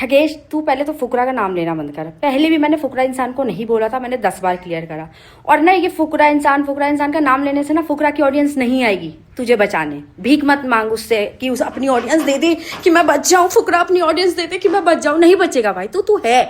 ठगेश, तू पहले तो फुकरा का नाम लेना बंद कर। पहले भी मैंने फुकरा इंसान को नहीं बोला था, मैंने 10 बार क्लियर करा। और ना ये फुकरा इंसान का नाम लेने से ना फुकरा की ऑडियंस नहीं आएगी तुझे बचाने। भीख मत मांग उससे कि उस अपनी ऑडियंस दे दे कि मैं बच जाऊं। फुकरा अपनी ऑडियंस दे दे कि मैं बच जाऊं, नहीं बचेगा भाई। तू है।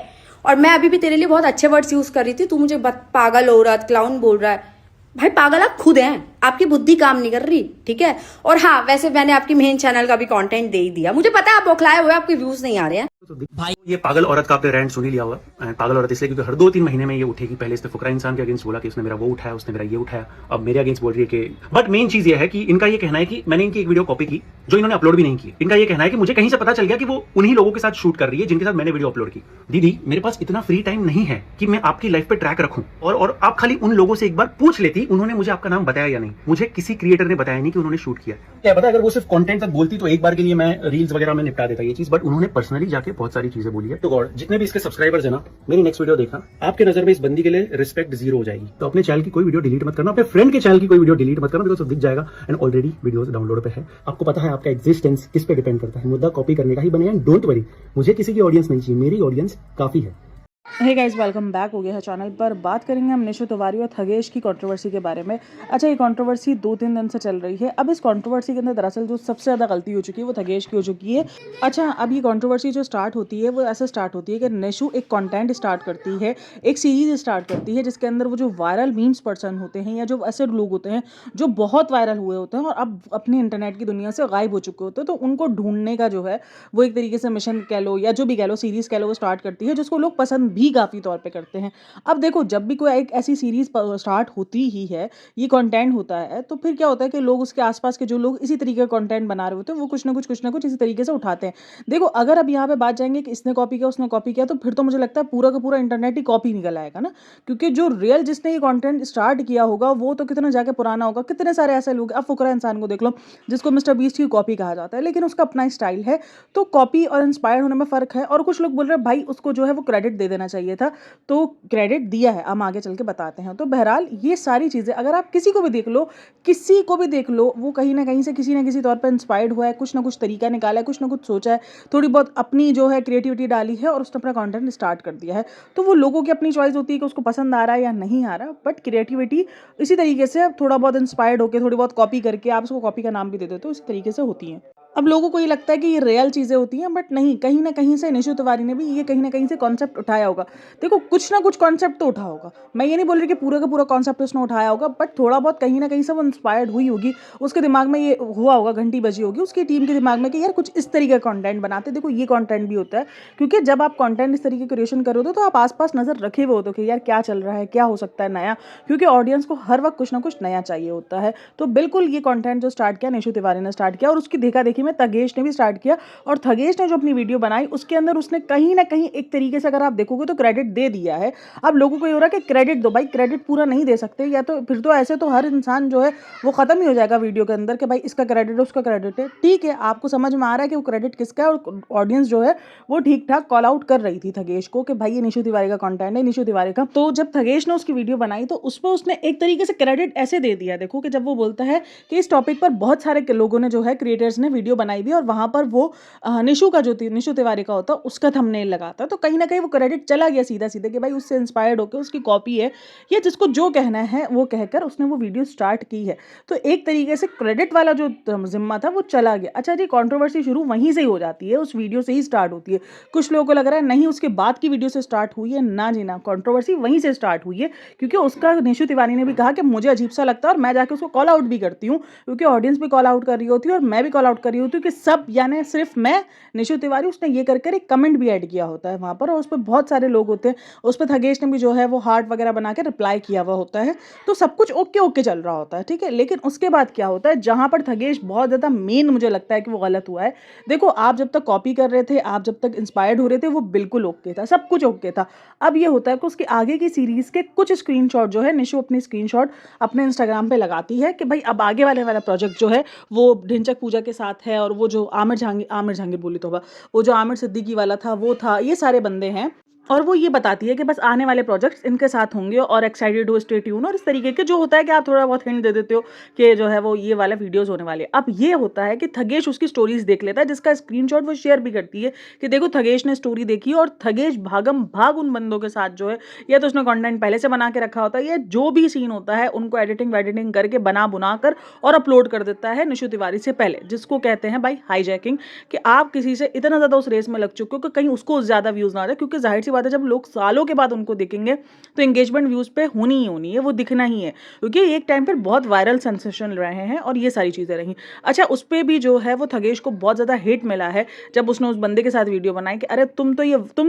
और मैं अभी भी तेरे लिए बहुत अच्छे वर्ड्स यूज कर रही थी, तू मुझे पागल हो रहा, क्लाउन बोल रहा है। भाई पागल आप खुद हैं, आपकी बुद्धि काम नहीं कर रही, ठीक है। और हाँ, वैसे मैंने आपकी मेन चैनल का भी कंटेंट दे ही दिया। मुझे पता है आप बौखलाए हुए, आपके व्यूज नहीं आ रहे हैं। तो भाई ये पागल औरत का आपने रैंट सुन ही लिया हुआ। पागल औरत इसलिए क्योंकि हर 2-3 महीने में ये उठेगी। पहले इसने फुकरा इंसान के अगेंस्ट बोला कि उसने मेरा वो उठाया, उसने मेरा ये उठाया, अब मेरे अगेंस्ट बोल रही है कि बट मेन चीज ये है कि इनका ये कहना है कि मैंने इनकी एक वीडियो कॉपी की जो इन्होंने अपलोड भी नहीं की। इनका ये कहना है कि मुझे कहीं से पता चल गया कि वो उन्हीं लोगों के साथ शूट कर रही है जिनके साथ मैंने वीडियो अपलोड की। दीदी, मेरे पास इतना फ्री टाइम नहीं है कि मैं आपकी लाइफ पे ट्रैक रखूं। और आप खाली उन लोगों से एक बार पूछ लेती उन्होंने मुझे आपका नाम बताया या नहीं। मुझे किसी क्रिएटर ने बताया नहीं कि उन्होंने शूट किया। क्या पता, अगर वो सिर्फ कंटेंट तक बोलती तो एक बार के लिए मैं रील्स वगैरह में निपटा देता ये चीज, बट उन्होंने पर्सनली जाके बहुत सारी चीजें बोली है। तो गॉड, जितने भी इसके सब्सक्राइबर्स है ना, मेरी नेक्स्ट वीडियो देखना, आपके नजर में इस बंदी के लिए रिस्पेक्ट 0 हो जाएगी। तो अपने चैनल की कोई वीडियो डिलीट मत करना, अपने फ्रेंड के चैनल की कोई वीडियो डिलीट मत करना, बिकॉज दिख जाएगा। एंड ऑलरेडी वीडियोस डाउनलोड पे है। आपको पता है आपका एग्जिस्टेंस किस पे डिपेंड करता है, मुद्दा कॉपी करने का ही बने। एंड डोंट वरी, मुझे किसी की ऑडियंस नहीं चाहिए, मेरी ऑडियंस काफी है। हे गाइस, वेलकम बैक हो गया है चैनल पर। बात करेंगे हम निशु तिवारी और थगेश की कंट्रोवर्सी के बारे में। अच्छा, ये कंट्रोवर्सी 2-3 दिन से चल रही है। अब इस कंट्रोवर्सी के अंदर दरअसल जो सबसे ज़्यादा गलती हो चुकी है वो थगेश की हो चुकी है। अच्छा, अब ये कंट्रोवर्सी जो स्टार्ट होती है वो ऐसे स्टार्ट होती है कि निशु एक कंटेंट स्टार्ट करती है, एक सीरीज स्टार्ट करती है जिसके अंदर वो जो वायरल मीम्स पर्सन होते हैं या जो ऐसे लोग होते हैं जो बहुत वायरल हुए होते हैं और अब अपनी इंटरनेट की दुनिया से गायब हो चुके होते हैं, तो उनको ढूंढने का जो है वो एक तरीके से मिशन कह लो या जो भी कह लो, सीरीज कह लो, वो स्टार्ट करती है जिसको लोग पसंद भी काफ़ी तौर पे करते हैं। अब देखो, जब भी कोई एक ऐसी सीरीज स्टार्ट होती ही है, ये कंटेंट होता है, तो फिर क्या होता है कि लोग, उसके आसपास के जो लोग इसी तरीके का कंटेंट बना रहे होते हैं, वो कुछ ना कुछ इसी तरीके से उठाते हैं। देखो, अगर अब यहाँ पे बात जाएंगे कि इसने कॉपी किया, उसने कॉपी किया, तो फिर तो मुझे लगता है पूरा का पूरा इंटरनेट ही कॉपी निकल आएगा ना। क्योंकि जो रियल जिसने ये कंटेंट स्टार्ट किया होगा वो तो कितना जाके पुराना होगा। कितने सारे ऐसे लोग, अब फुकरा इंसान को देख लो जिसको मिस्टर बीस्ट की कॉपी कहा जाता है, लेकिन उसका अपना स्टाइल है। तो कॉपी और इंस्पायर्ड होने में फ़र्क है। और कुछ लोग बोल रहे हैं भाई उसको जो है वो क्रेडिट दे देना चाहिए था, तो क्रेडिट दिया है, हम आगे चल के बताते हैं। तो बहरहाल ये सारी चीज़ें अगर आप किसी को भी देख लो, किसी को भी देख लो, वो कहीं ना कहीं से किसी ना किसी तौर पर इंस्पायर्ड हुआ है, कुछ ना कुछ तरीका निकाला है, कुछ ना कुछ सोचा है, थोड़ी बहुत अपनी जो है क्रिएटिविटी डाली है और उसने अपना कंटेंट स्टार्ट कर दिया है। तो वो लोगों की अपनी चॉइस होती है कि उसको पसंद आ रहा है या नहीं आ रहा। बट क्रिएटिविटी इसी तरीके से थोड़ा बहुत इंस्पायर्ड होकर, थोड़ी बहुत कॉपी करके, आप उसको कॉपी का नाम भी दे देते हो, इसी तरीके से होती है। अब लोगों को ये लगता है कि ये रियल चीज़ें होती हैं, बट नहीं, कहीं ना कहीं से निशु तिवारी ने भी ये कहीं ना कहीं से कॉन्सेप्ट उठाया होगा। देखो, कुछ ना कुछ कॉन्सेप्ट तो उठा होगा, मैं ये नहीं बोल रही कि पूरा का पूरा कॉन्सेप्ट उसने उठाया होगा, बट थोड़ा बहुत कहीं ना कहीं से वो इंस्पायर्ड हुई होगी। उसके दिमाग में ये हुआ होगा, घंटी बजी होगी उसकी टीम के दिमाग में कि यार कुछ इस तरीके का कंटेंट बनाते। देखो, ये कंटेंट भी होता है, क्योंकि जब आप कंटेंट इस तरीके क्रिएशन कर रहे हो तो आप आसपास नजर रखे हुए होते हो कि यार क्या चल रहा है, क्या हो सकता है नया, क्योंकि ऑडियंस को हर वक्त कुछ ना कुछ नया चाहिए होता है। तो बिल्कुल ये कंटेंट जो स्टार्ट किया निशु तिवारी ने स्टार्ट किया, और उसकी देखा देखी में थगेश ने भी स्टार्ट किया। और थगेश ने जो अपनी वीडियो बनाई उसके अंदर उसने कहीं ना कहीं एक तरीके से अगर आप देखोगे तो क्रेडिट दे दिया है। अब लोगों को ये हो रहा है कि क्रेडिट दो भाई, क्रेडिट पूरा नहीं दे सकते, या तो फिर तो ऐसे तो हर इंसान जो है वो खत्म ही हो जाएगा वीडियो के अंदर कि भाई इसका क्रेडिट है, उसका क्रेडिट है। ठीक है, आपको समझ में आ रहा है कि वो क्रेडिट किसका है, और ऑडियंस जो है वो ठीक ठाक कॉल आउट कर रही थी थगेश को कि भाई ये निशु तिवारी का कंटेंट है, निशु तिवारी का। तो जब थगेश ने उसकी वीडियो बनाई तो उस पर उसने एक तरीके से क्रेडिट ऐसे दे दिया, देखो कि जब वो बोलता है कि इस टॉपिक पर बहुत सारे लोगों ने जो है क्रिएटर्स ने वीडियो बनाई भी, और वहां पर वो निशु का जो निशु तिवारी का होता उसका थंबनेल लगाता, तो कहीं ना कहीं वो क्रेडिट चला गया सीधा सीधा कि भाई उससे इंस्पायर्ड होकर उसकी कॉपी है, या जिसको जो कहना है वो कहकर उसने वो वीडियो स्टार्ट की है। तो एक तरीके से क्रेडिट वाला जो जिम्मा था वो चला गया। अच्छा जी, कंट्रोवर्सी शुरू वहीं से ही हो जाती है, उस वीडियो से ही स्टार्ट होती है। कुछ लोगों को लग रहा है नहीं उसके बाद की वीडियो से स्टार्ट हुई है, ना जी ना, कंट्रोवर्सी वहीं से स्टार्ट हुई है। क्योंकि उसका निशु तिवारी ने भी कहा कि मुझे अजीब सा लगता है और मैं जाके उसको कॉल आउट भी करती हूँ, क्योंकि ऑडियंस भी कॉल आउट कर रही होती है और मैं भी कॉल आउट कर रही होती हूँ कि सब, यानी सिर्फ मैं निशु तिवारी, उसने ये करके एक कमेंट भी ऐड किया होता है वहां पर, और उस पर बहुत सारे लोग होते हैं। उस पर थगेश ने भी जो है वो हार्ट वगैरह बना के रिप्लाई किया हुआ होता है। तो सब कुछ ओके ओके चल रहा होता है, ठीक है। लेकिन उसके बाद क्या होता है, जहां पर थगेश बहुत ज्यादा मेन मुझे लगता है कि वो गलत हुआ है। देखो, आप जब तक कॉपी कर रहे थे, आप जब तक इंस्पायर्ड हो रहे थे, वो बिल्कुल ओके था, सब कुछ ओके था। अब ये होता है कि उसके आगे की सीरीज के कुछ स्क्रीनशॉट जो है निशु अपनी स्क्रीनशॉट अपने इंस्टाग्राम पे लगाती है कि भाई अब आगे वाला प्रोजेक्ट जो है वो ढिंचक पूजा के साथ है, और वो जो आमिर जहांगीर बोली तो वो जो आमिर सिद्दीकी वाला था वो था, ये सारे बंदे हैं। और वो ये बताती है कि बस आने वाले प्रोजेक्ट्स इनके साथ होंगे और एक्साइटेड हो, स्टे ट्यून, और इस तरीके के जो होता है कि आप थोड़ा बहुत हिंट दे देते हो कि जो है वो ये वाला वीडियोस होने वाले। अब ये होता है कि थगेश उसकी स्टोरीज देख लेता है, जिसका स्क्रीनशॉट वो शेयर भी करती है कि देखो थगेश ने स्टोरी देखी, और थगेश भागम भाग उन बंदों के साथ जो है, या तो उसने कंटेंट पहले से बना के रखा होता है, या जो भी सीन होता है उनको एडिटिंग वेडिटिंग करके बना बुना कर और अपलोड कर देता है निशु तिवारी से पहले, जिसको कहते हैं भाई हाईजैकिंग। कि आप किसी से इतना ज़्यादा उस रेस में लग चुके हो कि कहीं उसको ज़्यादा व्यूज़ ना आ जाए, क्योंकि जाहिर सी बात है जब लोग सालों के बाद उनको देखेंगे तो एंगेजमेंट व्यूज़ पे होनी ही होनी है, वो दिखना ही है, क्योंकि एक टाइम पर बहुत वायरल सेंसेशन रहे हैं और ये सारी चीज़ें रही। अच्छा, उस पर भी जो है वो थगेश को बहुत ज़्यादा हेट मिला है जब उसने उस बंदे के साथ वीडियो बनाई कि अरे तुम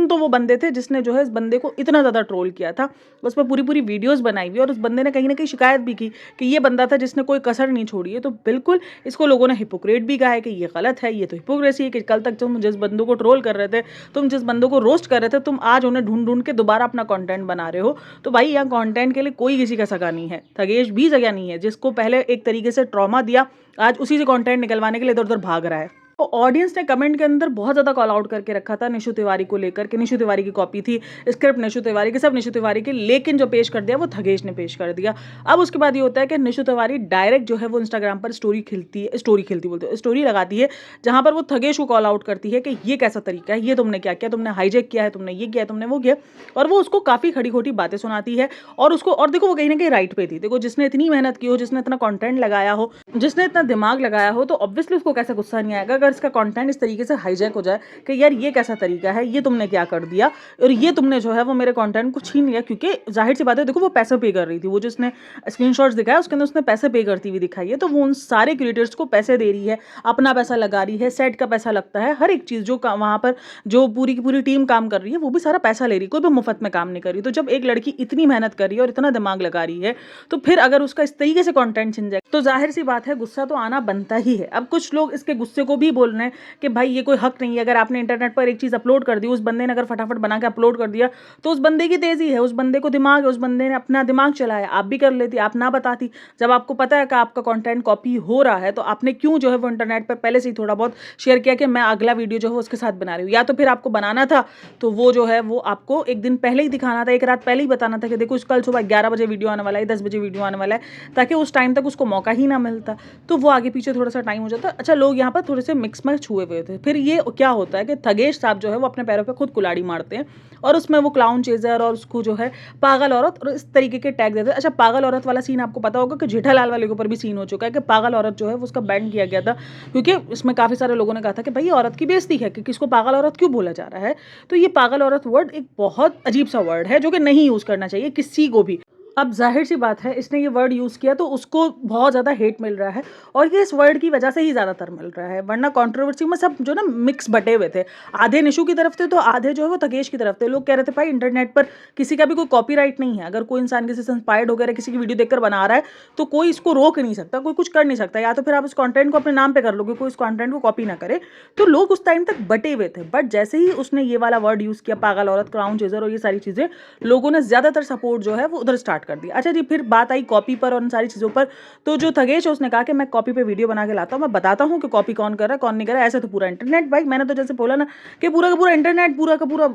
तो वो बंदे थे जिसने जो है इस बंदे को इतना ज़्यादा ट्रोल किया था। उस पर पूरी वीडियोज़ बनाई हुई, और उस बंदे ने कहीं ना कहीं शिकायत भी की कि ये बंदा था जिसने कोई कसर नहीं छोड़ी है। तो बिल्कुल इसको लोगों ने हिपोक्रेट भी कहा है कि ये गलत है, ये तो हिपोक्रेसी है कि कल तक तुम जिस बंदों को ट्रोल कर रहे थे, तुम जिस बंदों को रोस्ट कर रहे थे, तुम आज उन्हें ढूंढ ढूंढ के दोबारा अपना कंटेंट बना रहे हो। तो भाई यहाँ कंटेंट के लिए कोई किसी का सगा नहीं है, थगेश भी सगा नहीं है। जिसको पहले एक तरीके से ट्रॉमा दिया, आज उसी से कंटेंट निकलवाने के लिए इधर उधर भाग रहा है। तो ऑडियंस ने कमेंट के अंदर बहुत ज़्यादा कॉल आउट करके रखा था निशु तिवारी को लेकर कि निशु तिवारी की कॉपी थी, स्क्रिप्ट निशु तिवारी की, सब निशु तिवारी की, लेकिन जो पेश कर दिया वो थगेश ने पेश कर दिया। अब उसके बाद ये होता है कि निशु तिवारी डायरेक्ट जो है वो इंस्टाग्राम पर स्टोरी लगाती है, जहाँ पर वो थगेश को कॉल आउट करती है कि ये कैसा तरीका है, ये तुमने क्या किया, तुमने हाईजैक किया है, तुमने ये किया, तुमने वो किया, और वो उसको काफ़ी खड़ी खोटी बातें सुनाती है। और देखो वो कहीं ना कहीं राइट पे थी। देखो जिसने इतनी मेहनत की हो, जिसने इतना कंटेंट लगाया हो, जिसने इतना दिमाग लगाया हो, तो ऑब्वियसली उसको कैसा गुस्सा नहीं आएगा अगर इसका कंटेंट इस तरीके से हाईजैक हो जाए कि यार ये कैसा तरीका है, ये तुमने क्या कर दिया, और ये तुमने जो है वो मेरे कंटेंट को छीन लिया। क्योंकि जाहिर सी बात है, देखो वो पैसे पे कर रही थी, वो जो उसने स्क्रीनशॉट्स दिखाया उसके अंदर उसने पैसे पे करती हुई दिखाई है, तो वो उन सारे क्रिएटर्स को पैसे दे रही है, अपना पैसा लगा रही है, सेट का पैसा लगता है, हर एक चीज़ जो वहाँ पर जो पूरी की पूरी टीम काम कर रही है वो भी सारा पैसा ले रही है, कोई भी मुफ्त में काम नहीं कर रही। तो जब एक लड़की इतनी मेहनत कर रही है और इतना दिमाग लगा रही है, तो फिर अगर उसका इस तरीके से कंटेंट छिन जाए तो जाहिर सी बात है गुस्सा तो आना बनता ही है। अब कुछ लोग इसके गुस्से को भी बोल रहे हैं कि भाई ये कोई हक नहीं है, अगर आपने इंटरनेट पर एक चीज़ अपलोड कर दी, उस बंदे ने अगर फटाफट बना के अपलोड कर दिया तो उस बंदे की तेज़ी है, उस बंदे को दिमाग है, उस बंदे ने अपना दिमाग चलाया, आप भी कर लेती, आप ना बताती। जब आपको पता है कि आपका कंटेंट कॉपी हो रहा है तो आपने क्यों जो है वो इंटरनेट पर पहले से ही थोड़ा बहुत शेयर किया कि मैं अगला वीडियो जो है उसके साथ बना रही हूँ, या तो फिर आपको बनाना था तो वो जो है वो आपको एक दिन पहले ही दिखाना था, एक रात पहले ही बताना था कि देखो कल सुबह 11 बजे वीडियो आने वाला है, 10 बजे वीडियो आने वाला है, ताकि उस टाइम तक उसको मौका ही ना मिलता, तो वो आगे पीछे थोड़ा सा टाइम हो जाता। अच्छा, लोग यहाँ पर थोड़े से मिक्स मैच हुए हुए थे। फिर ये क्या होता है कि थगेश साहब जो है वो अपने पैरों पे खुद कुल्हाड़ी मारते हैं, और उसमें वो क्लाउन चेजर और उसको जो है पागल औरत और इस तरीके के टैग देते हैं। अच्छा, पागल औरत वाला सीन आपको पता होगा कि जेठालाल वाले के ऊपर भी सीन हो चुका है कि पागल औरत जो है वो उसका बैन किया गया था, क्योंकि इसमें काफ़ी सारे लोगों ने कहा था कि भाई औरत की बेइज्जती है कि किसको पागल औरत क्यों बोला जा रहा है। तो ये पागल औरत वर्ड एक बहुत अजीब सा वर्ड है जो कि नहीं यूज़ करना चाहिए किसी को भी। अब जाहिर सी बात है इसने ये वर्ड यूज़ किया तो उसको बहुत ज़्यादा हेट मिल रहा है, और ये इस वर्ड की वजह से ही ज़्यादातर मिल रहा है, वरना कंट्रोवर्सी में सब जो ना मिक्स बटे हुए थे, आधे निशु की तरफ थे तो आधे जो है वो थगेश की तरफ थे। लोग कह रहे थे भाई इंटरनेट पर किसी का भी कोई कॉपीराइट नहीं है, अगर कोई इंसान किसी से इंस्पायर्ड होकर किसी की वीडियो देखकर बना रहा है तो कोई इसको रोक नहीं सकता, कोई कुछ कर नहीं सकता, या तो फिर आप इस कॉन्टेंट को अपने नाम पर कर लोगे, कोई इस कॉन्टेंट को कॉपी ना करे। तो लोग उस टाइम तक बटे हुए थे, बट जैसे ही उसने ये वाला वर्ड यूज़ किया, पागल औरत, क्राउन चेजर और ये सारी चीज़ें, लोगों ने ज़्यादातर सपोर्ट जो है वो उधर स्टार्ट कर दिया। अच्छा जी, फिर बात आई कॉपी पर और उन सारी चीज़ों पर, तो जो थगेश है उसने कहा कि मैं कॉपी पे वीडियो बना के लाता हूँ, मैं बताता हूँ कि कॉपी कौन कर रहा है कौन नहीं कर रहा है, ऐसे तो पूरा इंटरनेट, भाई मैंने तो जैसे बोला ना कि पूरा का पूरा इंटरनेट पूरा का पूरा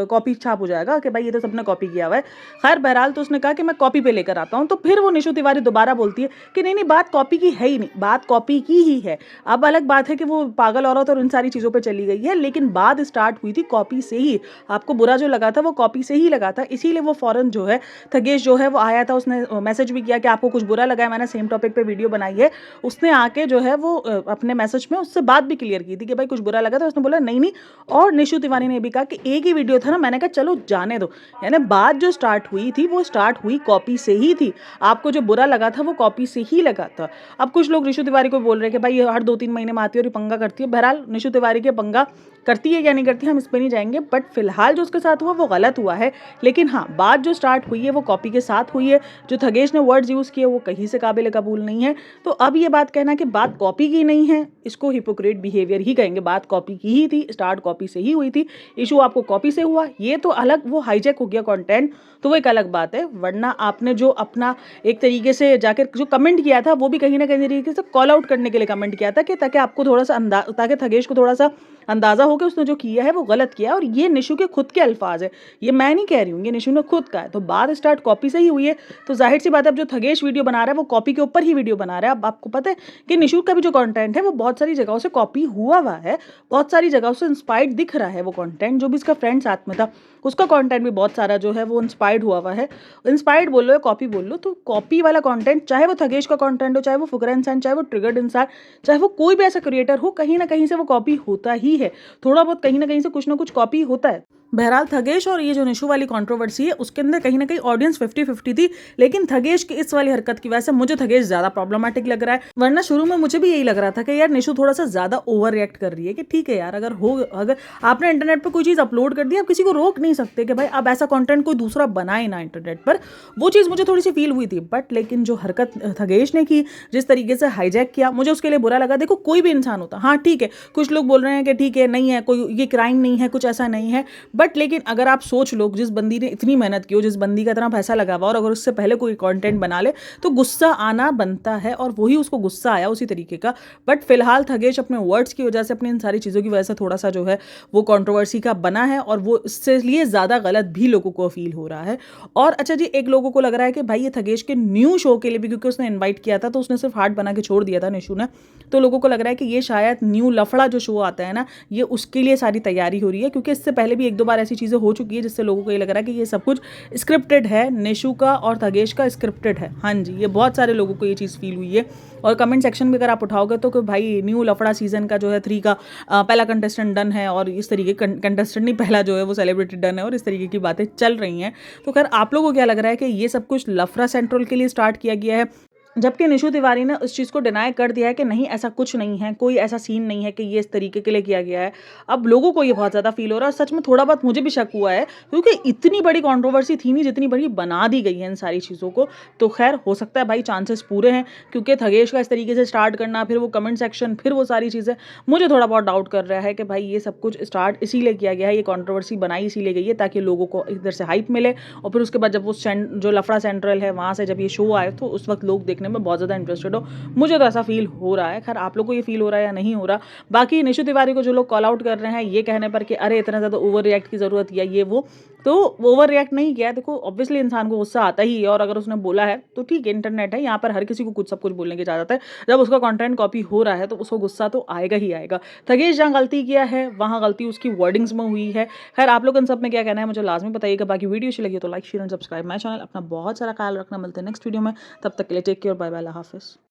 कॉपी छाप हो जाएगा कि भाई ये तो सबने कॉपी किया हुआ है। खैर बहरहाल, तो उसने कहा कि मैं कॉपी पे लेकर आता हूँ, तो फिर वो निशु तिवारी दोबारा बोलती है कि नहीं बात कॉपी की है ही नहीं, बात कॉपी की ही है। अब अलग बात है कि वो पागल औरत और उन सारी चीज़ों पर चली गई है, लेकिन बात स्टार्ट हुई थी कॉपी से ही। आपको बुरा जो लगा था वो कॉपी से ही लगा था, इसीलिए वो फौरन जो है थगेश जो है वो आया था, उसने मैसेज भी किया कि आपको कुछ बुरा लगा है, मैंने सेम टॉपिक पे वीडियो बनाई है। उसने आके जो है वो अपने मैसेज में उससे बात भी क्लियर की थी कि भाई कुछ बुरा लगा, तो उसने बोला नहीं। और निशु तिवारी ने भी कहा कि एक ही वीडियो था ना, मैंने कहा चलो जाने दो, यानी बात जो स्टार्ट हुई थी वो स्टार्ट हुई कॉपी से ही थी, आपको जो बुरा लगा था वो कॉपी से ही लगा था। अब कुछ लोग निशु तिवारी को बोल रहे हैं कि भाई ये हर 2-3 महीने में आती है और ये पंगा करती है। बहरहाल निशु तिवारी के पंगा करती है या नहीं करती हम इस पर नहीं जाएंगे, बट फिलहाल जो उसके साथ हुआ वो गलत हुआ है। लेकिन हाँ, बात जो स्टार्ट हुई है वो कॉपी के साथ हुई है, जो थगेश ने वर्ड्स यूज़ किए वो कहीं से काबिल कबूल नहीं है। तो अब ये बात कहना कि बात कॉपी की नहीं है, इसको हिपोक्रेट बिहेवियर ही कहेंगे। बात कॉपी की ही थी, स्टार्ट कॉपी से ही हुई थी, इशू आपको कॉपी से हुआ, ये तो अलग, वो हाईजैक हो गया कंटेंट, तो वो एक अलग बात है। वरना आपने जो अपना एक तरीके से जाकर जो कमेंट किया था वो भी कहीं ना कहीं तरीके से कॉल आउट करने के लिए कमेंट किया था कि ताकि आपको थोड़ा सा अंदाज, ताकि थगेश को थोड़ा सा अंदाज़ा हो कि उसने जो किया है वो गलत किया है, और ये निशु के खुद के अल्फाज है, ये मैं नहीं कह रही हूँ, ये निशु ने खुद कहा है। तो बात स्टार्ट कॉपी से ही हुई है, तो जाहिर सी बात है अब जो थगेश वीडियो बना रहा है वो कॉपी के ऊपर ही वीडियो बना रहा है। अब आपको पता है कि निशु का भी जो कंटेंट है वो बहुत सारी जगहों से कॉपी हुआ है, बहुत सारी जगहों से इंस्पायर्ड दिख रहा है वो कंटेंट। जो भी इसका फ्रेंड साथ में था उसका कंटेंट भी बहुत सारा जो है वो इंस्पायर्ड हुआ है। इंस्पायर्ड बोल लो या कॉपी बोल लो, तो कॉपी वाला कंटेंट, चाहे वो थगेश का कंटेंट हो, चाहे वो फुकरा इंसान, चाहे वो ट्रिगर्ड इंसान, चाहे वो कोई भी ऐसा क्रिएटर हो, कहीं ना कहीं से वो कॉपी होता ही है। थोड़ा बहुत कहीं ना कहीं से कुछ ना कुछ कॉपी होता है। बहरहाल थगेश और ये जो निशु वाली कंट्रोवर्सी है उसके अंदर कहीं ना कहीं ऑडियंस 50-50 थी, लेकिन थगेश की इस वाली हरकत की वजह से मुझे थगेश ज्यादा प्रॉब्लमेटिक लग रहा है। वरना शुरू में मुझे भी यही लग रहा था कि यार निशु थोड़ा सा ज्यादा ओवर रिएक्ट कर रही है, कि ठीक है यार, अगर आपने इंटरनेट पर कोई चीज अपलोड कर दी, आप किसी को रोक नहीं सकते कि भाई अब ऐसा कंटेंट कोई दूसरा बनाए ना इंटरनेट पर। वो चीज मुझे थोड़ी सी फील हुई थी, बट लेकिन जो हरकत थगेश ने की, जिस तरीके से हाईजैक किया, मुझे उसके लिए बुरा लगा। देखो कोई भी इंसान होता, हाँ ठीक है, कुछ लोग बोल रहे हैं कि ठीक है नहीं है, कोई ये क्राइम नहीं है, कुछ ऐसा नहीं है, बट लेकिन अगर आप सोच लो, जिस बंदी ने इतनी मेहनत की हो, जिस बंदी का इतना पैसा लगा हुआ, और अगर उससे पहले कोई कंटेंट बना ले तो गुस्सा आना बनता है, और वही उसको गुस्सा आया उसी तरीके का। बट फिलहाल थगेश अपने वर्ड्स की वजह से, अपनी इन सारी चीज़ों की वजह से थोड़ा सा जो है वो कंट्रोवर्सी का बना है, और वो इससे लिए ज़्यादा गलत भी लोगों को फील हो रहा है। और अच्छा जी, एक लोगों को लग रहा है कि भाई ये थगेश के न्यू शो के लिए भी, क्योंकि उसने इन्वाइट किया था तो उसने सिर्फ हार्ट बना के छोड़ दिया था निशु ने, तो लोगों को लग रहा है कि ये शायद न्यू लफड़ा जो शो आता है ना, ये उसके लिए सारी तैयारी हो रही है, क्योंकि इससे पहले भी 1-2 बार ऐसी चीज़ें हो चुकी है जिससे लोगों को ये लग रहा है कि ये सब कुछ स्क्रिप्टेड है, निशु का और थगेश का स्क्रिप्टेड है। हाँ जी, ये बहुत सारे लोगों को ये चीज़ फील हुई है। और कमेंट सेक्शन में अगर आप उठाओगे तो कि भाई न्यू लफड़ा सीजन का जो है 3 का पहला कंटेस्टेंट डन है, और इस तरीके कंटेस्टेंट नहीं, पहला जो है वो सेलिब्रिटी डन है, और इस तरीके की बातें चल रही हैं। तो खैर आप लोगों को क्या लग रहा है कि ये सब कुछ लफड़ा सेंट्रल के लिए स्टार्ट किया गया है, जबकि निशु तिवारी ने उस चीज़ को डिनाई कर दिया है कि नहीं ऐसा कुछ नहीं है, कोई ऐसा सीन नहीं है कि ये इस तरीके के लिए किया गया है। अब लोगों को ये बहुत ज़्यादा फील हो रहा है, और सच में थोड़ा बहुत मुझे भी शक हुआ है, क्योंकि इतनी बड़ी कंट्रोवर्सी थी नहीं जितनी बड़ी बना दी गई है इन सारी चीज़ों को। तो खैर हो सकता है भाई, चांसेस पूरे हैं, क्योंकि थगेश का इस तरीके से स्टार्ट करना, फिर वो कमेंट सेक्शन, फिर वो सारी चीज़ें, मुझे थोड़ा बहुत डाउट कर रहा है कि भाई ये सब कुछ स्टार्ट इसीलिए किया गया है, ये कंट्रोवर्सी बनाई इसीलिए गई है ताकि लोगों को इधर से हाइप मिले, और फिर उसके बाद जब वो जो लफड़ा सेंट्रल है वहाँ से जब ये शो आए तो उस वक्त लोग देखने में बहुत ज़्यादा इंटरेस्टेड हो। मुझे तो ऐसा फील हो रहा है। खैर आप लोग को ये फील हो रहा है या नहीं हो रहा। बाकी निशु तिवारी को जो लोग कॉल आउट कर रहे हैं ये कहने पर कि अरे इतना ज़्यादा ओवर रिएक्ट की ज़रूरत या ये वो, तो ओवर रिएक्ट नहीं किया। देखो ऑब्वियसली इंसान को गुस्सा आता ही है, और अगर उसने बोला है तो ठीक है, इंटरनेट है, यहाँ पर हर किसी को कुछ सब कुछ बोलने की इजाज़त है। जब उसका कंटेंट कॉपी हो रहा है तो उसको गुस्सा तो आएगा ही आएगा। थगेश जहाँ गलती किया है वहाँ गलती उसकी वर्डिंग्स में हुई है। खैर आप लोग इन सब में क्या कहना है मुझे लाजमी बताइएगा। बाकी वीडियो अच्छी लगी तो like share and subscribe my channel. अपना बहुत सारा ख्याल रखना, मिलते हैं नेक्स्ट वीडियो में, तब तक के लिए टेक केयर, बाय बाय, अल्लाह हाफिज़।